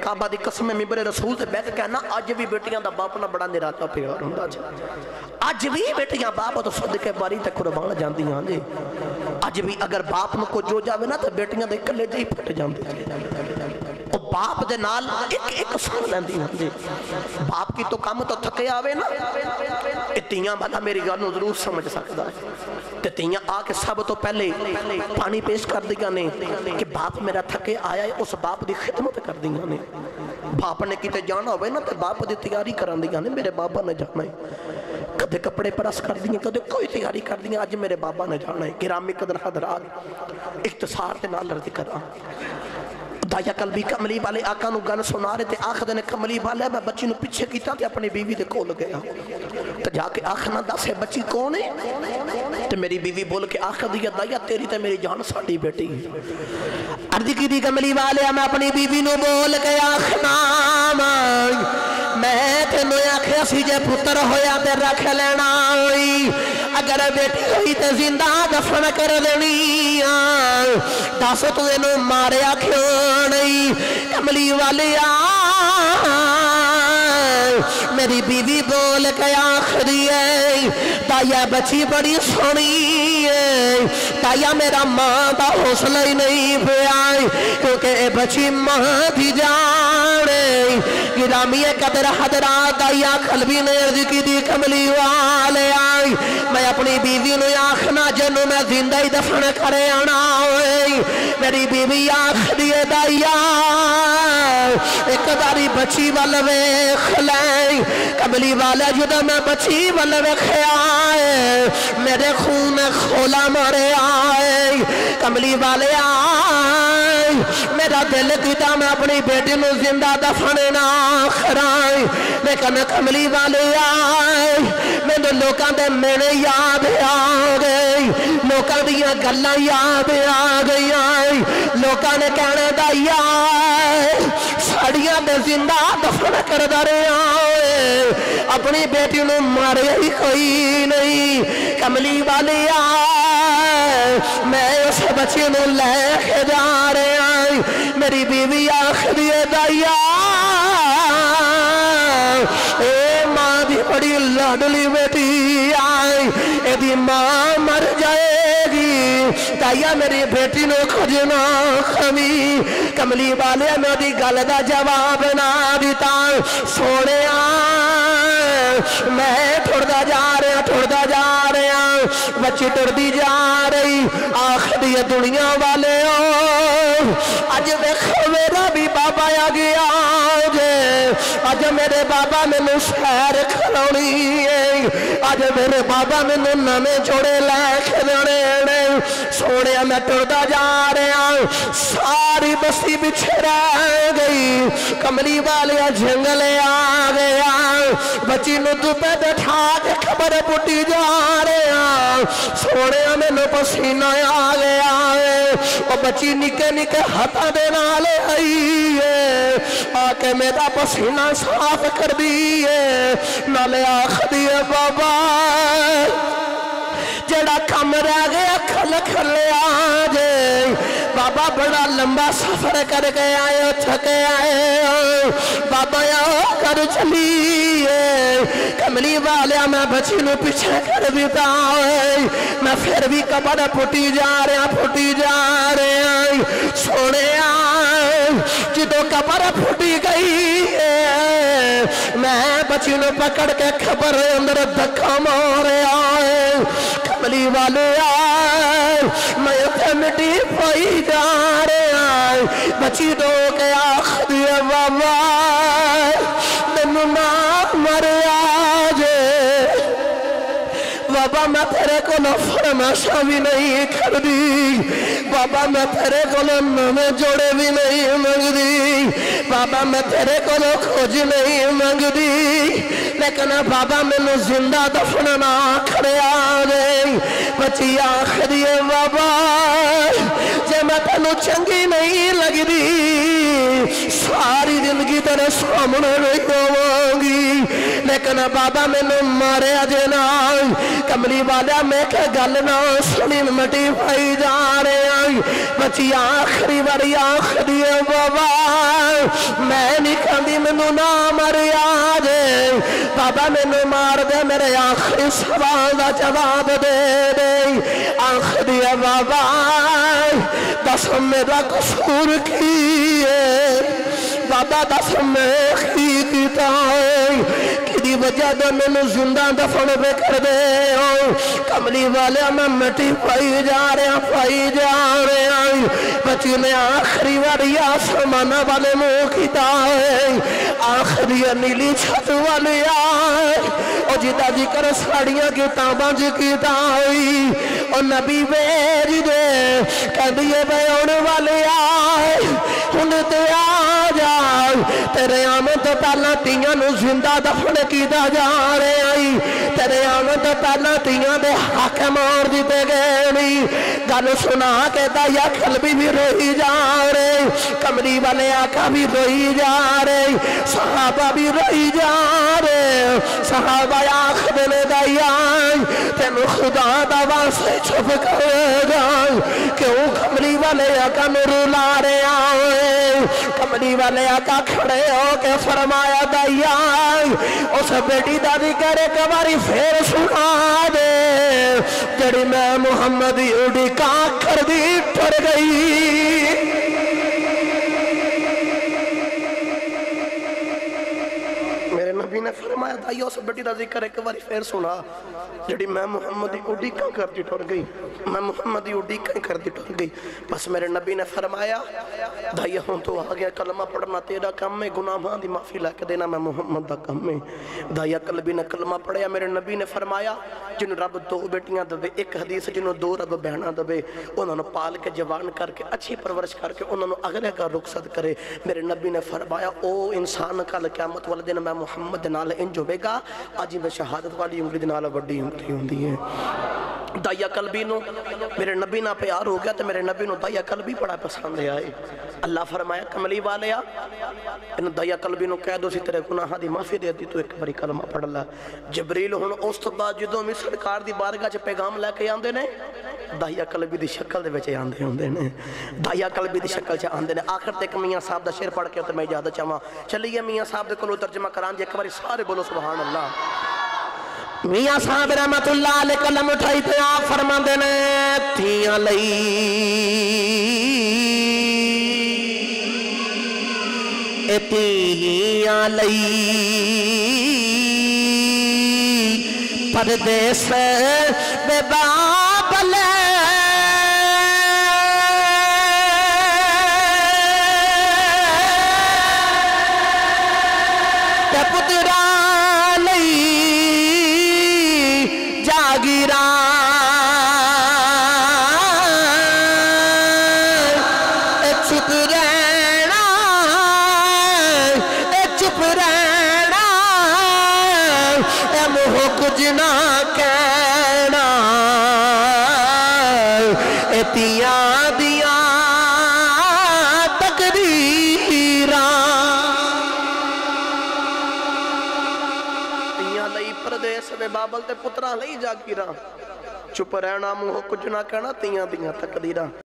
काबा दी कसम मिंबरे रसूल से बैठ कहना अज भी बेटियां दा बाप ना बड़ा निराला प्यार हुंदा जी। अज भी बेटियां बाप तो सदके बारी ते कुर्बान जांदियां जी। अज भी अगर बाप नूं कुछ हो जावे ना तो बेटियां दे कलेजे ही फट जांदे। ओ बाप दे नाल एक एक साल लैंदियां जी। बाप की तो काम तो थके आवे ना तियां वाला मेरी गल नूं जरूर समझ सकदा है। ते तियां आके सब तो पहले पानी पेश कर दियां ने कि बाप मेरा थके आया है, उस बाप की खिदमत कर दियां ने। बाप ने किते जाना होवे ना तो बाप की तैयारी करांदियां ने, मेरे बाबा ने जाना है। कदे कपड़े प्रेस कर दिए, कदे कोई तैयारी कर दी, अज मेरे बाबा ने जाना है। गिरामी कदर हजरात इख्तिसार के नाल अर्ज करा दाया कलबी कमली वाले आका नूं गल सुना रहे थे। आखदे ने कमली वाले मैं बच्ची नूं पिछे कीता ते अपनी बीवी दे कोल गया ते जाके आखना दस है बच्ची कौन है? ते मेरी बीवी बोल के आखदी है दाया तेरी ते मेरी जान साडी बेटी। अर्ज की कमली वाले मैं अपनी बीवी नूं बोल के आखना मैं तेनों आखिया सी जे पुत्र होया ते रख लेना, अगर बेटी हुई तो जिंदा दफन कर देनी। दस तू इनू मारिया क्यों नहीं? कमली वाले मेरी बीवी बोल के आखरी है ताया बच्ची बड़ी सोहनी है, ताया मेरा मां का हौसला ही नहीं पिया क्योंकि बच्ची मां की जान गिरामी कदर हदरा ताया कलबी ने अर्ज की दी कमली वाले आई मैं अपनी बीवी ने आखना जन्नू मैं जिंदा ही दफन करे आना। मेरी बीवी आखदी है दाइया एक बारी बच्ची वाल वेख ले। कमली वाला जब मैं बच्ची वाल वेख्या मेरे खून में खोला मारे आए। कमली वाले आए मेरा दिल किता मैं अपनी बेटी को जिंदा दफन ना कराए, लेकिन कमली वाले आए मैंने लोगों के मेले याद आ गए, लोगों दियां गल्लां याद आ गई। लोगों ने कहना दाइया साड़ियां दे जिंदा दफन करदा रहा अपनी बेटी को मारे ही कोई नहीं। कमली वाले मैं उस बच्चे को लेके जा रहा मेरी बीवी आखदी है दाइया ए मां दी बड़ी लाडली बेटी आई एदी मां मर जाएगी ताइया मेरी बेटी ने खोजना खमी। कमली वाले मेरी गल का जवाब ना दिता सोने मैं टुरदा जा रहा बच्ची टुरदी जा रही आखदी दुनिया वाले अज देखो मेरा भी बाबा आ गया जे अज मेरे बाबा मैनू सैर खिलानी है, अज मेरे बाबा मैनू नवे जोड़े लैके देने सोने मैं टुरदा जा रहा सारी बस्ती पिछे रह गई। कमली वाले जंगल आ गया बच्ची नू धुप्पे बैठा के खबर पुटी जा रहा सोने मैनू पसीना आ गया वो बच्ची निके निके हाथों दे नाल आई है आके मेरा पसीना साफ कर दी है नाले आखदी है बाबा जेड़ा कम रह गया खल खलिया जे बाबा बड़ा लंबा सफर करके आए थके आए बाबा कर चलिए। कमली वाले मैं बच्ची नू पीछे कर दिता मैं फिर भी कबर फुटी जा रहा सोने जो कबर फुटी गई मैं बच्ची नू पकड़ के खबर अंदर धक्का मारिया। कमली वाले मैं उसे मिट्टी पाई जा रहा बच्ची दो के आखदी बाबा मैनू ना मरिया जे बाबा मैं तेरे को फरमाइशा भी नहीं करती बाबा मैं तेरे को नवे जोड़े भी नहीं मंगती बाबा मैं तेरे को खोज नहीं मंगती लेकिन बाबा मैनू जिंदा दफन ना खड़िया दे। बच्ची आखदी बाबा जे मैं तेनू चंगी नहीं लगती सारी जिंदगी तेरे सामने नहीं होवांगी लेकिन बाबा मैनू मारे अजे ना कमली वाला मैं क्या गल ना सुनी मटी पाई जा रहे बची आखिरी बारी आखरी बाबा मैं नहीं कहती मैनू ना मरिया जे बाबा मैनू मार दे मेरे आखिरी सवाल का जवाब दे दे आखिरी बाबा दस मेरा कसूर की है बाबा दस मैं की कीता कि वजह तो मैनू जिंदा दफन पे कर दे कमली वाले मैं मिट्टी पाई जा रहा बच्ची ने आखिरी बारी आसमान वाले मुंह किया आखिरी नीली छत वाले आए और जिदा जिक्र साड़ियां किताबां च किया और नबी वेज दे कहती है वे आने वाले आए हुण ते आ जा तेरे आने तो पहला तियां नूं जिंदा दफन किया जा रहा तेरे आने तो पहला तियां दे हक मार दिते गए नहीं गल सुना के दाया कलबी भी रोई जा रहे कमरी वाले आका भी रोई जा रहे सहाबा भी रोई जा रहे सहाबा आखदे ने दाया तेनू खुदा दा वास्ते चुप करेगा क्यों कमरी वाले आका नूं रुला रहे कमरी वाले आका खड़े हो के फरमाया दाया उस बेटी दा जिक्र एक बारी फिर सुना दे जड़ी मैं मुहम्मद उड़ी का कर दी टुर गई मेरे नबी ने फरमाया दाइया उस बेटी का जिक्र एक बार फिर सुना जड़ी मैं मुहम्मद उड़ी का कर दी टुर गई मैं मुहम्मद उड़ी का कर दी टुर गई बस मेरे नबी ने फरमाया दाइया हुण तो आ गया कलमा पढ़ना तेरा काम है गुनाहां दी माफी लैके देना मैं मुहम्मद दा काम है दाइया कलबी ने कलमा पढ़िया मेरे नबी ने फरमाया जिन्हों रब दो बेटियां दे एक हदीस जिन्हों दो रब बहना दे उन्होंने पाल के जवान करके अच्छी परवरिश करके उन्होंने अगले का रुखसत करे मेरे नबी ने फरमाया ओ इंसान कल क़यामत वाले दिन मैं मुहम्मद नाल इंज होवेगा अज मैं शहादत वाली उंगली दे नाल वड्डी उंगली होंदी है दाइया कलबी नूं मेरे नबी नाल प्यार हो गया तो मेरे नबी नूं दाइया कलबी बड़ा पसंद आए अल्लाह फरमाया कमली वाले इन दाइया कलबी नूं कह दो सी तेरे गुनाहां दी माफी दे दी तू एक बारी कलमा पढ़ ला जबरील हुण उस तो बाद जदों भी सरकार दी बारगाह च पैगाम लैके आंदे ने दाइया कलबी दी शक्ल दे विच आंदे हुंदे ने दाइया कलबी दी शक्ल च आंदे ने आखिर तक मियां साहब दा शेर पढ़ के ते मैं इजाजत चाहां चलिए मियां साहब दे कोलों तर्जमा करां जी एक बारी सारे बोलो सुभान अल्लाह मियां साहब रहमतुल्लाह अलैह कलम उठाई ते आप फरमांदे ने थियां लई तियां लई परदेस दे बाबल ते पुत्रा लई जागीरा चुप रहना चुप रहना मोह कुछ ना कहना तिया दिया तकदीरा तिया लई परदेस दे बाबल ते पुत्रा लई जागीरा चुप रहना मुँह कुछ ना कहना तिया दिया तकदीरा।